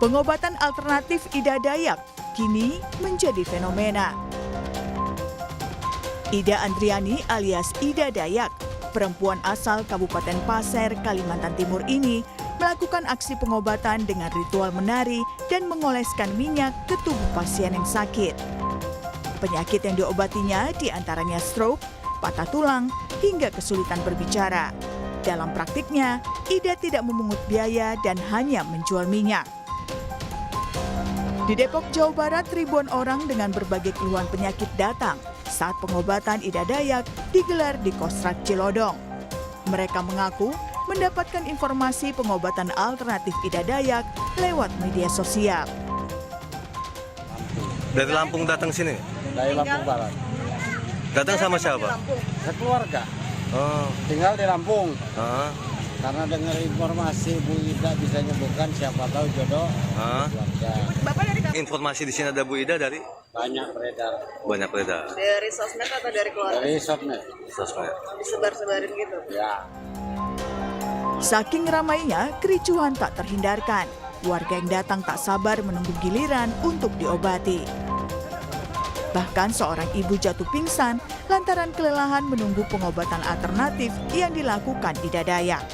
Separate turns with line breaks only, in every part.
Pengobatan alternatif Ida Dayak kini menjadi fenomena. Ida Andriani alias Ida Dayak, perempuan asal Kabupaten Pasir, Kalimantan Timur ini melakukan aksi pengobatan dengan ritual menari dan mengoleskan minyak ke tubuh pasien yang sakit. Penyakit yang diobatinya diantaranya stroke, patah tulang, hingga kesulitan berbicara. Dalam praktiknya, Ida tidak memungut biaya dan hanya menjual minyak. Di Depok, Jawa Barat, ribuan orang dengan berbagai keluhan penyakit datang saat pengobatan Ida Dayak digelar di Kostrad Cilodong. Mereka mengaku mendapatkan informasi pengobatan alternatif Ida Dayak lewat media sosial.
Dari Lampung datang sini?
Dari Lampung Barat.
Datang sama siapa?
Sekeluarga.
Oh.
Tinggal di Lampung.
Ah.
Karena dengar informasi Bu Ida bisa nyembuhkan, siapa tahu jodoh.
Ah.
Keluarga.
Bapak dari kampung?
Informasi di sini ada Bu Ida dari?
Banyak beredar.
Banyak beredar.
Dari sosmed atau dari keluarga?
Dari sosmed.
Sosmed.
Disebar-sebarin gitu?
Ya.
Saking ramainya, kericuhan tak terhindarkan. Warga yang datang tak sabar menunggu giliran untuk diobati. Bahkan seorang ibu jatuh pingsan lantaran kelelahan menunggu pengobatan alternatif yang dilakukan Ida Dayak.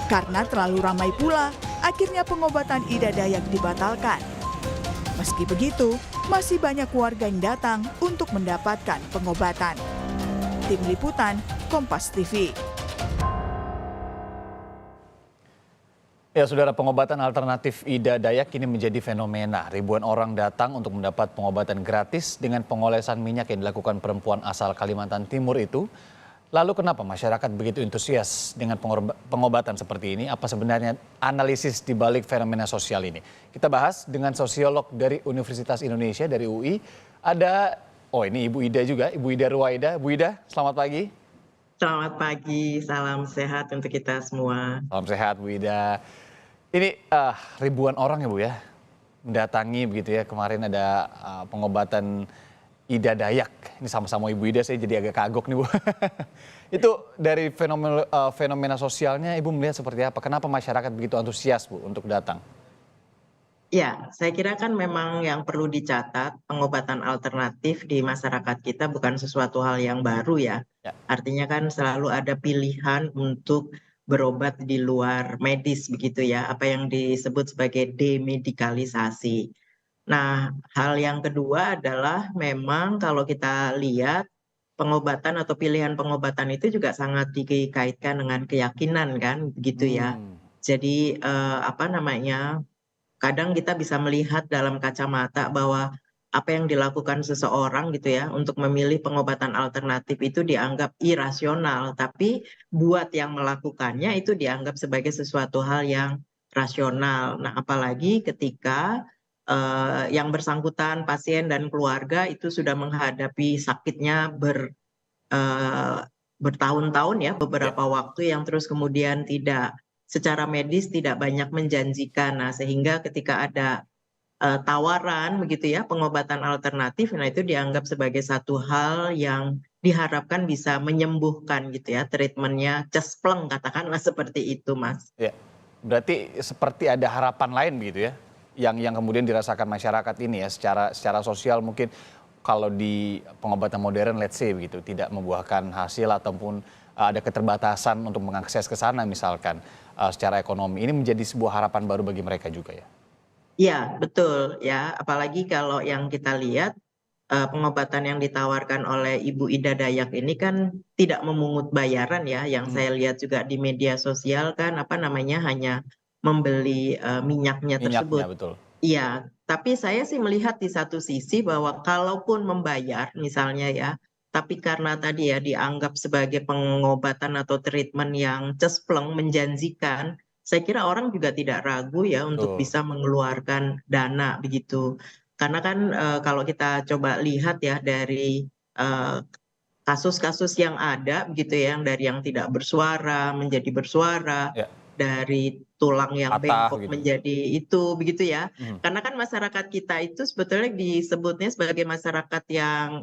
Karena terlalu ramai pula, akhirnya pengobatan Ida Dayak dibatalkan. Meski begitu, masih banyak warga yang datang untuk mendapatkan pengobatan. Tim Liputan, Kompas TV.
Ya, saudara, pengobatan alternatif Ida Dayak kini menjadi fenomena. Ribuan orang datang untuk mendapat pengobatan gratis dengan pengolesan minyak yang dilakukan perempuan asal Kalimantan Timur itu. Lalu kenapa masyarakat begitu antusias dengan pengobatan seperti ini? Apa sebenarnya analisis di balik fenomena sosial ini? Kita bahas dengan sosiolog dari Universitas Indonesia, dari UI. Ada, ini Ibu Ida juga, Ibu Ida Ruwaida. Bu Ida, selamat pagi.
Selamat pagi, salam sehat untuk kita semua.
Salam sehat Bu Ida. Ini ribuan orang ya Bu ya, mendatangi begitu ya. Kemarin ada pengobatan Ida Dayak. Ini sama-sama Ibu Ida, saya jadi agak kagok nih Bu. Itu dari fenomena sosialnya Ibu melihat seperti apa? Kenapa masyarakat begitu antusias Bu untuk datang?
Ya, saya kira kan memang yang perlu dicatat, pengobatan alternatif di masyarakat kita bukan sesuatu hal yang baru ya. Artinya kan selalu ada pilihan untuk berobat di luar medis begitu ya, apa yang disebut sebagai demedikalisasi. Nah, hal yang kedua adalah memang kalau kita lihat pengobatan atau pilihan pengobatan itu juga sangat dikaitkan dengan keyakinan kan, begitu ya. Jadi kadang kita bisa melihat dalam kacamata bahwa apa yang dilakukan seseorang gitu ya untuk memilih pengobatan alternatif itu dianggap irasional, tapi buat yang melakukannya itu dianggap sebagai sesuatu hal yang rasional. Nah, apalagi ketika yang bersangkutan pasien dan keluarga itu sudah menghadapi sakitnya bertahun-tahun ya, beberapa waktu yang terus kemudian secara medis tidak banyak menjanjikan. Nah, sehingga ketika ada tawaran begitu ya pengobatan alternatif, nah itu dianggap sebagai satu hal yang diharapkan bisa menyembuhkan gitu ya, treatmentnya cespleng katakanlah seperti itu Mas.
Ya, berarti seperti ada harapan lain begitu ya, yang kemudian dirasakan masyarakat ini ya, secara sosial mungkin kalau di pengobatan modern let's say begitu tidak membuahkan hasil ataupun ada keterbatasan untuk mengakses ke sana misalkan secara ekonomi, ini menjadi sebuah harapan baru bagi mereka juga ya.
Iya, betul ya. Apalagi kalau yang kita lihat pengobatan yang ditawarkan oleh Ibu Ida Dayak ini kan tidak memungut bayaran ya. Yang saya lihat juga di media sosial kan hanya membeli minyaknya tersebut.
Betul.
Iya, tapi saya sih melihat di satu sisi bahwa kalaupun membayar misalnya ya, tapi karena tadi ya dianggap sebagai pengobatan atau treatment yang cespleng, menjanjikan, saya kira orang juga tidak ragu ya untuk bisa mengeluarkan dana begitu. Karena kan kalau kita coba lihat ya dari kasus-kasus yang ada begitu ya, yang dari yang tidak bersuara menjadi bersuara, dari tulang yang bengkok menjadi itu begitu ya. Karena kan masyarakat kita itu sebetulnya disebutnya sebagai masyarakat yang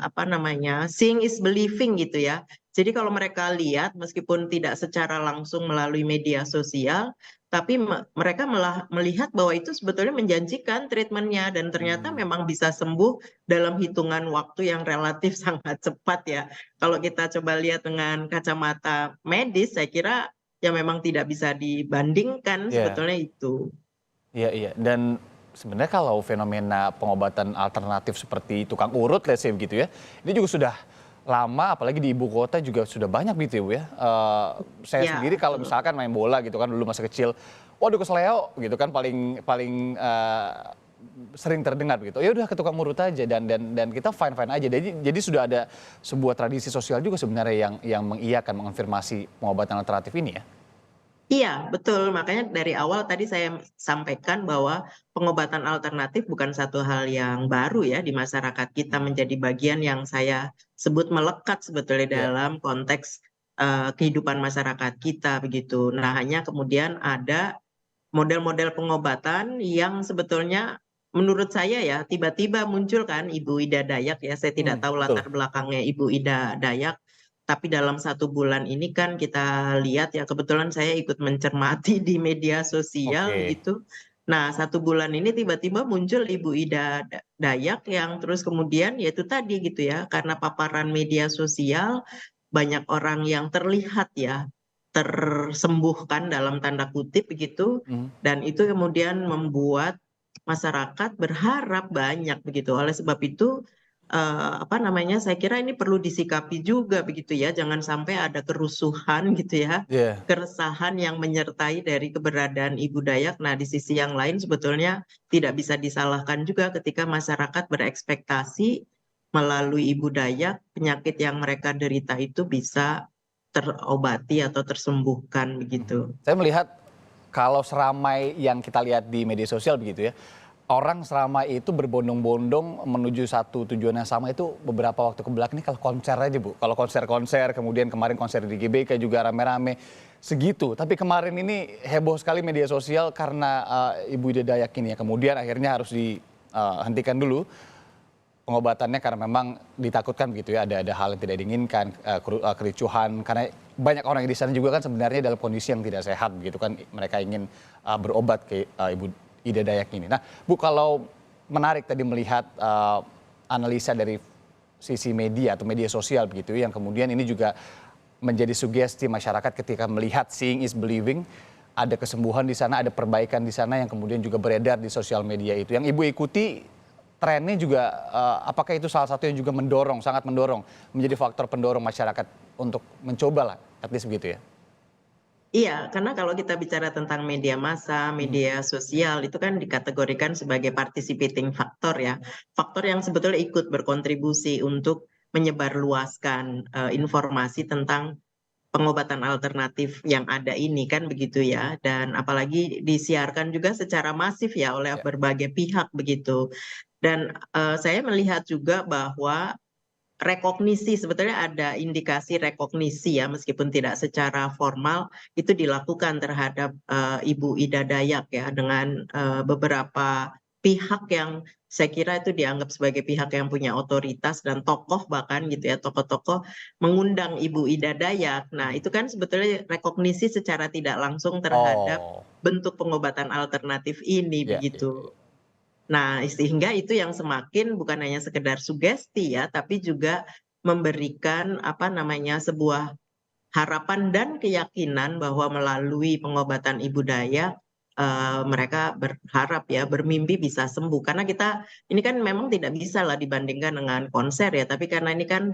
seeing is believing gitu ya. Jadi kalau mereka lihat meskipun tidak secara langsung melalui media sosial, tapi mereka malah melihat bahwa itu sebetulnya menjanjikan treatmentnya dan ternyata memang bisa sembuh dalam hitungan waktu yang relatif sangat cepat ya. Kalau kita coba lihat dengan kacamata medis, saya kira ya memang tidak bisa dibandingkan sebetulnya itu.
Iya, iya. Dan sebenarnya kalau fenomena pengobatan alternatif seperti tukang urut, let's say begitu ya, ini juga sudah lama, apalagi di ibu kota juga sudah banyak gitu ya Bu ya. Saya sendiri kalau misalkan main bola gitu kan dulu masa kecil, waduh kesleo gitu kan paling sering terdengar begitu. Ya udah ke tukang urut aja dan kita fine aja. Jadi sudah ada sebuah tradisi sosial juga sebenarnya yang mengiyakan, mengonfirmasi pengobatan alternatif ini ya.
Iya, betul. Makanya dari awal tadi saya sampaikan bahwa pengobatan alternatif bukan satu hal yang baru ya di masyarakat kita, menjadi bagian yang saya sebut melekat sebetulnya dalam konteks kehidupan masyarakat kita begitu. Nah, hanya kemudian ada model-model pengobatan yang sebetulnya menurut saya ya tiba-tiba muncul kan Ibu Ida Dayak ya. Saya tidak tahu latar belakangnya Ibu Ida Dayak. Tapi dalam 1 bulan ini kan kita lihat ya, kebetulan saya ikut mencermati di media sosial gitu. Nah 1 bulan ini tiba-tiba muncul Ibu Ida Dayak yang terus kemudian yaitu tadi gitu ya, karena paparan media sosial banyak orang yang terlihat ya tersembuhkan dalam tanda kutip begitu, dan itu kemudian membuat masyarakat berharap banyak begitu. Oleh sebab itu saya kira ini perlu disikapi juga begitu ya, jangan sampai ada kerusuhan gitu ya, keresahan yang menyertai dari keberadaan Ibu Dayak. Nah di sisi yang lain sebetulnya tidak bisa disalahkan juga ketika masyarakat berekspektasi melalui Ibu Dayak penyakit yang mereka derita itu bisa terobati atau tersembuhkan begitu.
Saya melihat kalau seramai yang kita lihat di media sosial begitu ya, orang seramai itu berbondong-bondong menuju satu tujuan yang sama itu beberapa waktu kebelakang ini kalau konser aja Bu. Kalau konser-konser, kemudian kemarin konser di GBK juga rame-rame segitu. Tapi kemarin ini heboh sekali media sosial karena Ibu Ida Dayak ini ya. Kemudian akhirnya harus dihentikan dulu pengobatannya karena memang ditakutkan begitu ya, ada hal yang tidak diinginkan, kericuhan, karena banyak orang di sana juga kan sebenarnya dalam kondisi yang tidak sehat begitu kan, mereka ingin berobat ke Ibu Ida Dayak ini. Nah Bu, kalau menarik tadi melihat analisa dari sisi media atau media sosial begitu yang kemudian ini juga menjadi sugesti masyarakat ketika melihat seeing is believing, ada kesembuhan di sana, ada perbaikan di sana yang kemudian juga beredar di sosial media itu. Yang Ibu ikuti trennya juga, apakah itu salah satu yang juga sangat mendorong, menjadi faktor pendorong masyarakat untuk mencoba lah, at least begitu ya?
Iya, karena kalau kita bicara tentang media massa, media sosial itu kan dikategorikan sebagai participating factor ya. Faktor yang sebetulnya ikut berkontribusi untuk menyebarluaskan informasi tentang pengobatan alternatif yang ada ini kan begitu ya. Dan apalagi disiarkan juga secara masif ya oleh berbagai pihak begitu. Dan saya melihat juga bahwa rekognisi, sebetulnya ada indikasi rekognisi ya, meskipun tidak secara formal itu dilakukan terhadap Ibu Ida Dayak ya, dengan beberapa pihak yang saya kira itu dianggap sebagai pihak yang punya otoritas dan tokoh bahkan gitu ya, tokoh-tokoh mengundang Ibu Ida Dayak. Nah itu kan sebetulnya rekognisi secara tidak langsung terhadap bentuk pengobatan alternatif ini begitu. Nah, sehingga itu yang semakin bukan hanya sekedar sugesti ya, tapi juga memberikan sebuah harapan dan keyakinan bahwa melalui pengobatan Ibu Dayak mereka berharap ya, bermimpi bisa sembuh. Karena kita ini kan memang tidak bisa lah dibandingkan dengan konser ya, tapi karena ini kan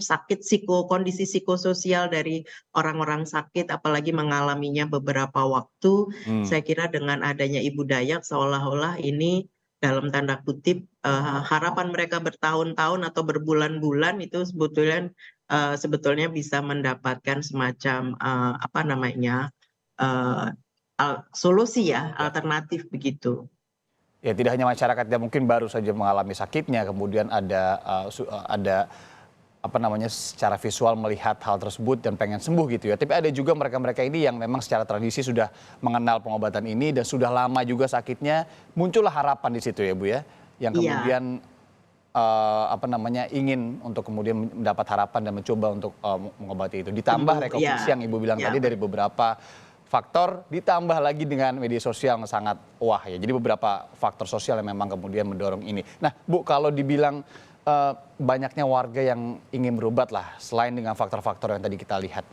kondisi psikososial dari orang-orang sakit, apalagi mengalaminya beberapa waktu, saya kira dengan adanya Ibu Dayak seolah-olah ini dalam tanda kutip harapan mereka bertahun-tahun atau berbulan-bulan itu sebetulnya bisa mendapatkan semacam solusi ya, alternatif begitu.
Ya tidak hanya masyarakat yang mungkin baru saja mengalami sakitnya, kemudian ada secara visual melihat hal tersebut dan pengen sembuh gitu ya. Tapi ada juga mereka-mereka ini yang memang secara tradisi sudah mengenal pengobatan ini dan sudah lama juga sakitnya, muncullah harapan di situ ya Bu ya, yang kemudian ingin untuk kemudian mendapat harapan dan mencoba untuk mengobati itu. Ditambah rekognisi yang Ibu bilang tadi dari beberapa faktor ditambah lagi dengan media sosial yang sangat wah ya. Jadi beberapa faktor sosial yang memang kemudian mendorong ini. Nah Bu, kalau dibilang banyaknya warga yang ingin berobat lah, selain dengan faktor-faktor yang tadi kita lihat,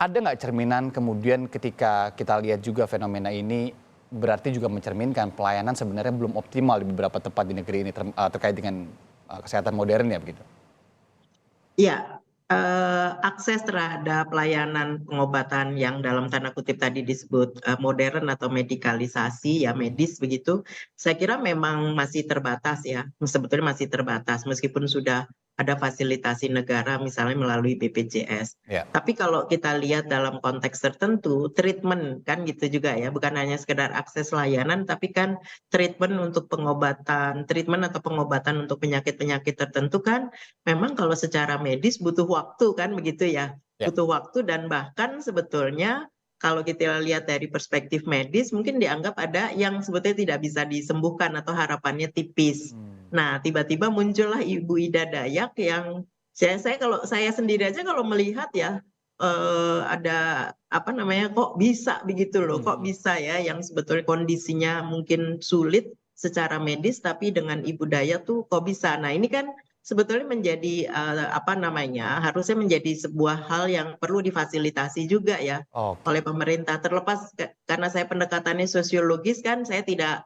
ada nggak cerminan kemudian ketika kita lihat juga fenomena ini berarti juga mencerminkan pelayanan sebenarnya belum optimal di beberapa tempat di negeri ini terkait dengan kesehatan modern ya begitu?
Iya, akses terhadap layanan pengobatan yang dalam tanda kutip tadi disebut modern atau medikalisasi ya medis begitu, saya kira memang masih terbatas ya, sebetulnya masih terbatas meskipun sudah ada fasilitasi negara misalnya melalui BPJS.
Ya.
Tapi kalau kita lihat dalam konteks tertentu, treatment kan gitu juga ya, bukan hanya sekedar akses layanan, tapi kan treatment untuk pengobatan, treatment atau pengobatan untuk penyakit-penyakit tertentu kan memang kalau secara medis butuh waktu kan begitu ya,
Ya.
butuh waktu dan bahkan sebetulnya kalau kita lihat dari perspektif medis mungkin dianggap ada yang sebetulnya tidak bisa disembuhkan atau harapannya tipis. Nah, tiba-tiba muncullah Ibu Ida Dayak yang kalau saya sendiri aja kalau melihat ya ada apa namanya kok bisa begitu loh, kok bisa ya yang sebetulnya kondisinya mungkin sulit secara medis tapi dengan Ibu Dayak tuh kok bisa. Nah, ini kan sebetulnya menjadi apa namanya harusnya menjadi sebuah hal yang perlu difasilitasi juga ya oleh pemerintah. Terlepas karena saya pendekatannya sosiologis kan saya tidak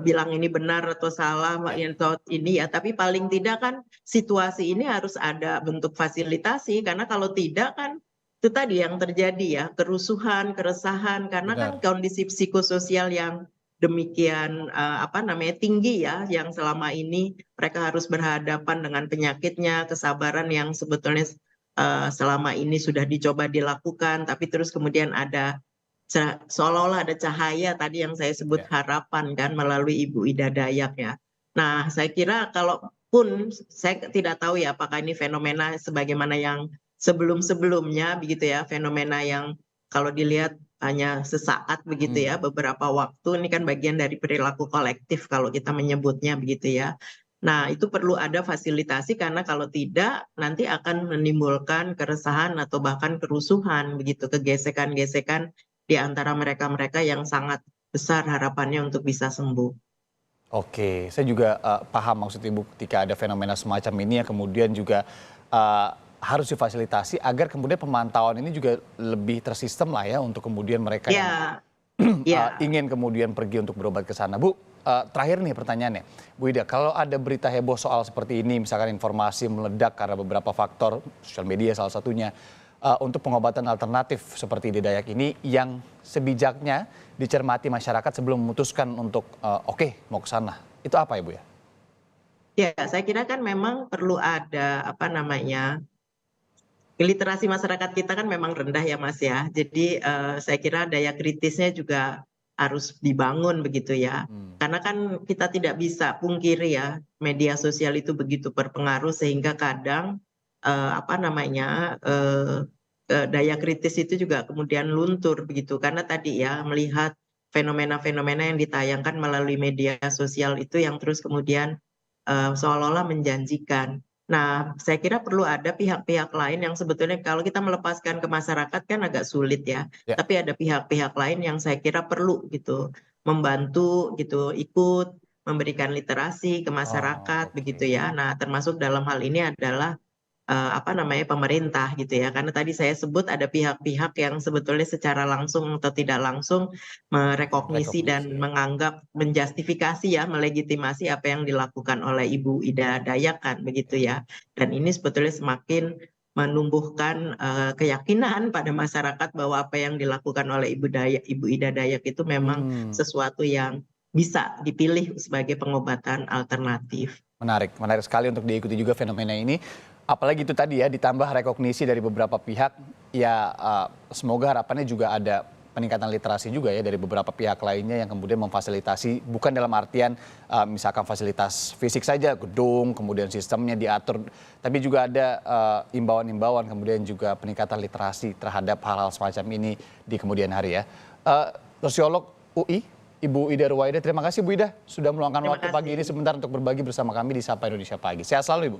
bilang ini benar atau salah atau ini ya, tapi paling tidak kan situasi ini harus ada bentuk fasilitasi karena kalau tidak kan itu tadi yang terjadi ya, kerusuhan, keresahan karena kan kondisi psikososial yang demikian apa namanya tinggi ya, yang selama ini mereka harus berhadapan dengan penyakitnya, kesabaran yang sebetulnya selama ini sudah dicoba dilakukan, tapi terus kemudian ada seolah-olah ada cahaya tadi yang saya sebut harapan kan melalui Ibu Ida Dayak ya. Nah, saya kira kalaupun saya tidak tahu ya apakah ini fenomena sebagaimana yang sebelum-sebelumnya begitu ya, fenomena yang kalau dilihat hanya sesaat begitu ya, beberapa waktu ini kan bagian dari perilaku kolektif kalau kita menyebutnya begitu ya. Nah, itu perlu ada fasilitasi karena kalau tidak nanti akan menimbulkan keresahan atau bahkan kerusuhan begitu, kegesekan-gesekan di antara mereka-mereka yang sangat besar harapannya untuk bisa sembuh.
Oke, saya juga paham maksud Ibu ketika ada fenomena semacam ini yang kemudian juga harus difasilitasi agar kemudian pemantauan ini juga lebih tersistem lah ya untuk kemudian mereka yang ingin kemudian pergi untuk berobat ke sana. Bu, terakhir nih pertanyaannya, Bu Ida, kalau ada berita heboh soal seperti ini, misalkan informasi meledak karena beberapa faktor, sosial media salah satunya, untuk pengobatan alternatif seperti Ida Dayak ini yang sebijaknya dicermati masyarakat sebelum memutuskan untuk oke, mau ke sana. Itu apa ya Bu ya?
Ya, saya kira kan memang perlu ada apa namanya literasi masyarakat kita kan memang rendah ya Mas ya. Jadi saya kira daya kritisnya juga harus dibangun begitu ya. Karena kan kita tidak bisa pungkiri ya media sosial itu begitu berpengaruh sehingga kadang apa namanya daya kritis itu juga kemudian luntur begitu karena tadi ya melihat fenomena-fenomena yang ditayangkan melalui media sosial itu yang terus kemudian seolah-olah menjanjikan. Nah, saya kira perlu ada pihak-pihak lain yang sebetulnya kalau kita melepaskan ke masyarakat kan agak sulit ya. Tapi ada pihak-pihak lain yang saya kira perlu gitu membantu gitu ikut memberikan literasi ke masyarakat begitu ya. Nah, termasuk dalam hal ini adalah apa namanya pemerintah gitu ya. Karena tadi saya sebut ada pihak-pihak yang sebetulnya secara langsung atau tidak langsung merekognisi dan menganggap menjustifikasi ya, melegitimasi apa yang dilakukan oleh Ibu Ida Dayak kan begitu ya. Dan ini sebetulnya semakin menumbuhkan keyakinan pada masyarakat bahwa apa yang dilakukan oleh Ibu Ida Dayak itu memang sesuatu yang bisa dipilih sebagai pengobatan alternatif.
Menarik sekali untuk diikuti juga fenomena ini. Apalagi itu tadi ya ditambah rekognisi dari beberapa pihak ya semoga harapannya juga ada peningkatan literasi juga ya dari beberapa pihak lainnya yang kemudian memfasilitasi bukan dalam artian misalkan fasilitas fisik saja gedung kemudian sistemnya diatur tapi juga ada imbauan-imbauan kemudian juga peningkatan literasi terhadap hal-hal semacam ini di kemudian hari ya. Sosiolog UI Ibu Ida Ruwaida, terima kasih Bu Ida sudah meluangkan waktu pagi ini sebentar untuk berbagi bersama kami di Sapa Indonesia Pagi. Sehat selalu Ibu.